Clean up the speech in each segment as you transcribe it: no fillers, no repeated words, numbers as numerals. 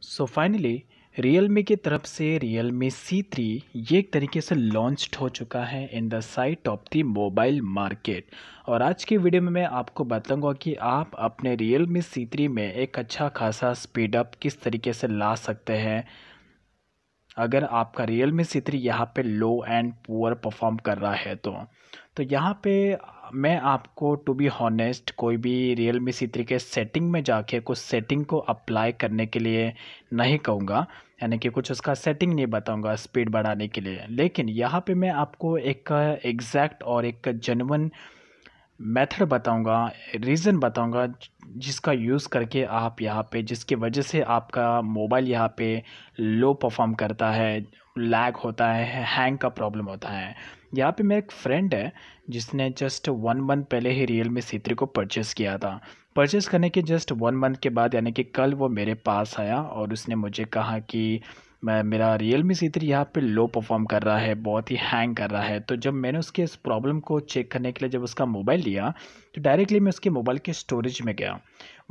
So finally Realme की तरफ से Realme C3 ये एक तरीके से लॉन्च्ड हो चुका है in the site of the mobile market. और आज की वीडियो में मैं आपको बताऊंगा कि आप अपने Realme C3 में एक अच्छा खासा स्पीड अप किस तरीके से ला सकते हैं अगर आपका Realme C3 यहाँ पे लो एंड पुअर परफॉर्म कर रहा है तो यहाँ पे मैं आपको टू बी हॉनेस्ट कोई भी Realme C3 के सेटिंग में जाके कुछ सेटिंग को अप्लाई करने के लिए नहीं कहूँगा, यानी कि कुछ उसका सेटिंग नहीं बताऊँगा स्पीड बढ़ाने के लिए। लेकिन यहाँ पे मैं आपको एक एग्जैक्ट और एक जेन्युइन मेथड बताऊंगा, रीज़न बताऊंगा जिसका यूज़ करके आप यहाँ पे जिसकी वजह से आपका मोबाइल यहाँ पे लो परफॉर्म करता है, लैग होता है, हैंग का प्रॉब्लम होता है। यहाँ पे मेरा एक फ्रेंड है जिसने जस्ट 1 मंथ पहले ही Realme C3 को परचेज़ किया था। परचेज़ करने के जस्ट 1 मंथ के बाद यानी कि कल वो मेरे पास आया और उसने मुझे कहा कि मैं मेरा Realme C3 यहाँ पे लो परफॉर्म कर रहा है, बहुत ही हैंग कर रहा है। तो जब मैंने उसके इस प्रॉब्लम को चेक करने के लिए जब उसका मोबाइल लिया तो डायरेक्टली मैं उसके मोबाइल के स्टोरेज में गया।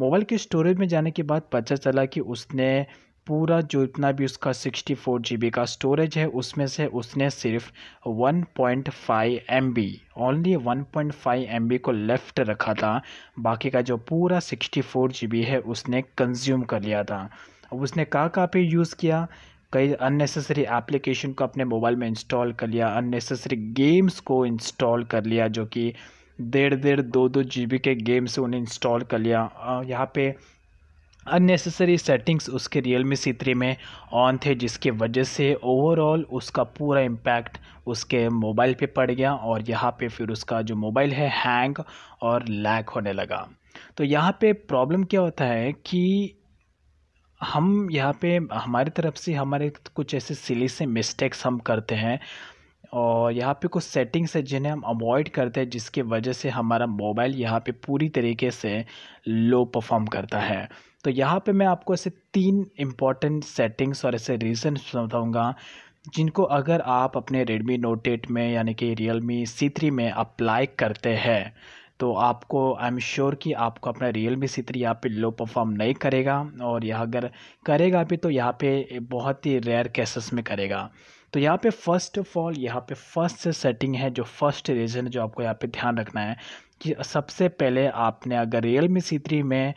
मोबाइल के स्टोरेज में जाने के बाद पता चला कि उसने पूरा जो इतना भी उसका 64 GB का स्टोरेज है उसमें से उसने सिर्फ 1.5 MB, ओनली 1.5 MB को लेफ़्ट रखा था। बाकी का जो पूरा 64 GB है उसने कंज्यूम कर लिया था। अब उसने कहाँ पे यूज़ किया, कई अननेसेसरी एप्लीकेशन को अपने मोबाइल में इंस्टॉल कर लिया, अननेसेसरी गेम्स को इंस्टॉल कर लिया जो कि 1.5-2 GB के गेम्स उन्हें इंस्टॉल कर लिया। यहाँ पे अननेसेसरी सेटिंग्स उसके Realme C3 में ऑन थे जिसकी वजह से ओवरऑल उसका पूरा इम्पैक्ट उसके मोबाइल पे पड़ गया और यहाँ पे फिर उसका जो मोबाइल है हैंग और लैग होने लगा। तो यहाँ पे प्रॉब्लम क्या होता है कि हम यहाँ पे हमारी तरफ से हमारे कुछ ऐसे सिली से मिस्टेक्स हम करते हैं और यहाँ पे कुछ सेटिंग्स है जिन्हें हम अवॉइड करते हैं जिसकी वजह से हमारा मोबाइल यहाँ पे पूरी तरीके से लो परफॉर्म करता है। तो यहाँ पे मैं आपको ऐसे 3 इम्पॉर्टेंट सेटिंग्स और ऐसे रीज़न बताऊँगा जिनको अगर आप अपने Redmi Note 8 में यानी कि Realme C3 में अप्लाई करते हैं तो आपको आई एम श्योर कि आपको अपना Realme C3 यहाँ पे लो परफॉर्म नहीं करेगा। और यह अगर करेगा भी तो यहाँ पे बहुत ही रेयर केसेस में करेगा। तो यहाँ पे फर्स्ट ऑफ ऑल यहाँ पे फर्स्ट सेटिंग है, जो फर्स्ट रीज़न जो आपको यहाँ पे ध्यान रखना है कि सबसे पहले आपने अगर Realme C3 में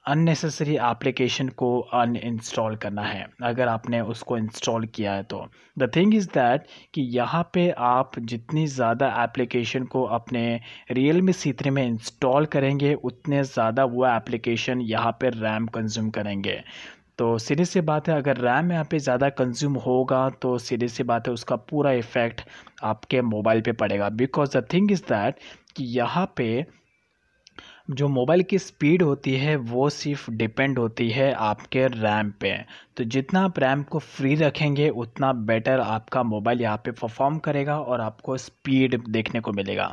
अननेसेसरी एप्लीकेशन को अनइंस्टॉल करना है। अगर आपने उसको इंस्टॉल किया है तो द थिंग इज़ दैट कि यहाँ पे आप जितनी ज़्यादा एप्लीकेशन को अपने Realme C3 में इंस्टॉल करेंगे उतने ज़्यादा वो एप्लीकेशन यहाँ पे रैम कंज्यूम करेंगे। तो सीधी सी बात है, अगर रैम यहाँ पे ज़्यादा कंज्यूम होगा तो सीधी सी बात है उसका पूरा इफ़ेक्ट आपके मोबाइल पे पड़ेगा। Because the thing is that कि यहाँ पे जो मोबाइल की स्पीड होती है वो सिर्फ डिपेंड होती है आपके रैम पे। तो जितना आप रैम को फ्री रखेंगे उतना बेटर आपका मोबाइल यहाँ पे परफॉर्म करेगा और आपको स्पीड देखने को मिलेगा।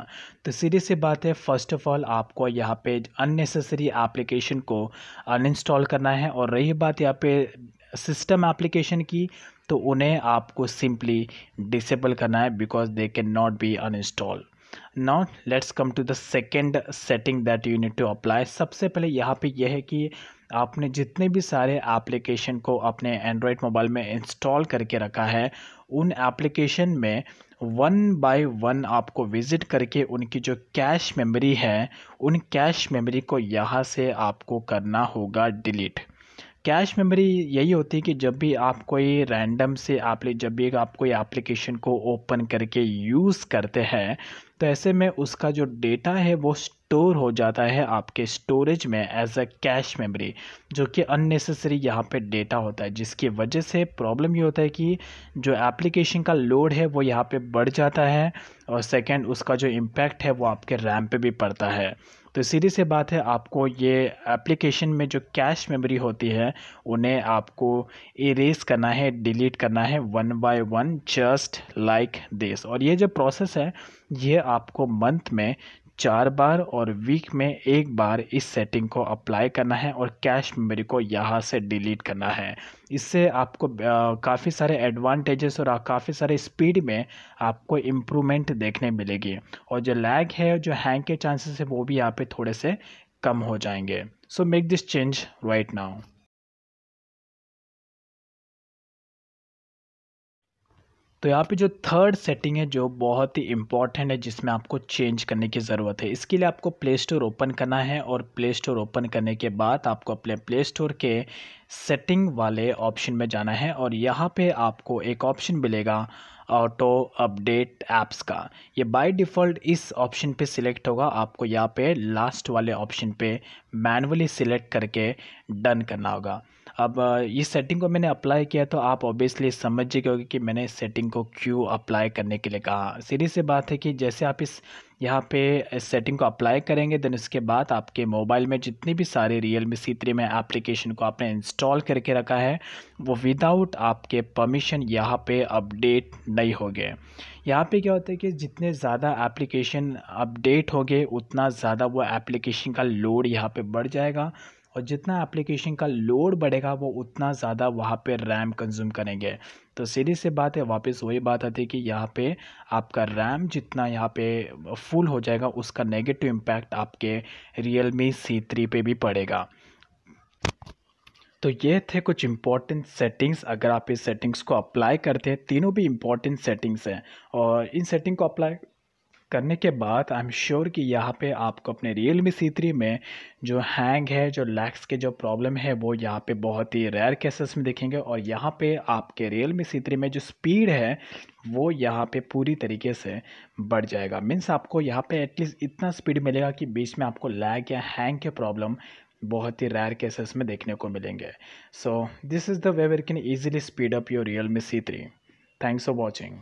तो सीधी सी बात है, फर्स्ट ऑफ ऑल आपको यहाँ पे अननेसेसरी एप्लीकेशन को अनइंस्टॉल करना है। और रही बात यहाँ पे सिस्टम एप्लीकेशन की तो उन्हें आपको सिंपली डिसेबल करना है because they can not be uninstall. Now let's come to the second setting that you need to apply. सबसे पहले यहाँ पे यह है कि आपने जितने भी सारे एप्लीकेशन को अपने एंड्रॉयड मोबाइल में इंस्टॉल करके रखा है उन एप्लीकेशन में वन बाय वन आपको विज़िट करके उनकी जो कैश मेमोरी है उन कैश मेमोरी को यहाँ से आपको करना होगा डिलीट। कैश मेमोरी यही होती है कि जब भी आप कोई रैंडम से जब भी आप कोई एप्लीकेशन को ओपन करके यूज़ करते हैं तो ऐसे में उसका जो डेटा है वो स्टोर हो जाता है आपके स्टोरेज में एज अ कैश मेमोरी, जो कि अननेसेसरी यहाँ पे डेटा होता है जिसकी वजह से प्रॉब्लम ये होता है कि जो एप्लीकेशन का लोड है वो यहाँ पे बढ़ जाता है और सेकंड उसका जो इम्पैक्ट है वो आपके रैम पे भी पड़ता है। तो सीधी सी बात है, आपको ये एप्लीकेशन में जो कैश मेमोरी होती है उन्हें आपको इरेज करना है, डिलीट करना है one by one just like this. और ये जो प्रोसेस है ये आपको मंथ में 4 बार और वीक में 1 बार इस सेटिंग को अप्लाई करना है और कैश मेमोरी को यहाँ से डिलीट करना है। इससे आपको काफ़ी सारे एडवांटेजेस और काफ़ी सारे स्पीड में आपको इम्प्रूवमेंट देखने मिलेगी और जो लैग है, जो हैंग के चांसेस है वो भी यहाँ पे थोड़े से कम हो जाएंगे। So make this change right now. तो यहाँ पे जो थर्ड सेटिंग है जो बहुत ही इम्पॉर्टेंट है, जिसमें आपको चेंज करने की ज़रूरत है। इसके लिए आपको प्ले स्टोर ओपन करना है और प्ले स्टोर ओपन करने के बाद आपको अपने प्ले स्टोर के सेटिंग वाले ऑप्शन में जाना है और यहाँ पे आपको एक ऑप्शन मिलेगा ऑटो अपडेट ऐप्स का। ये बाय डिफ़ॉल्ट इस ऑप्शन पे सिलेक्ट होगा। आपको यहाँ पे लास्ट वाले ऑप्शन पे मैनुअली सिलेक्ट करके डन करना होगा। अब इस सेटिंग को मैंने अप्लाई किया तो आप ऑब्वियसली समझ गए कि मैंने इस सेटिंग को क्यों अप्लाई करने के लिए कहा। सीधी सी बात है कि जैसे आप इस यहाँ पे इस सेटिंग को अप्लाई करेंगे, देन उसके बाद आपके मोबाइल में जितनी भी सारे Realme C3 में एप्लीकेशन को आपने इंस्टॉल करके रखा है, वो विदाउट आपके परमिशन यहाँ पे अपडेट नहीं होंगे। यहाँ पे क्या होता है कि जितने ज़्यादा एप्लीकेशन अपडेट होंगे उतना ज़्यादा वो एप्लीकेशन का लोड यहाँ पे बढ़ जाएगा, और जितना एप्लीकेशन का लोड बढ़ेगा वो उतना ज़्यादा वहाँ पे रैम कंज्यूम करेंगे। तो सीधी सी बात है, वापस वही बात आती है कि यहाँ पे आपका रैम जितना यहाँ पे फुल हो जाएगा, उसका नेगेटिव इम्पैक्ट आपके Realme C3 पे भी पड़ेगा। तो ये थे कुछ इम्पॉर्टेंट सेटिंग्स। अगर आप इस सेटिंग्स को अप्लाई करते हैं, तीनों भी इम्पॉर्टेंट सेटिंग्स हैं, और इन सेटिंग को अप्लाई करने के बाद आई एम श्योर कि यहाँ पे आपको अपने Realme C3 में जो हैंग है, जो लैग्स के जो प्रॉब्लम है, वो यहाँ पे बहुत ही रेयर केसेस में दिखेंगे, और यहाँ पे आपके Realme C3 में जो स्पीड है वो यहाँ पे पूरी तरीके से बढ़ जाएगा। मीन्स आपको यहाँ पे एटलीस्ट इतना स्पीड मिलेगा कि बीच में आपको लैग या हैंग के प्रॉब्लम बहुत ही रेयर केसेस में देखने को मिलेंगे। So this is the way where can easily speed up your Realme C3। Thanks for watching.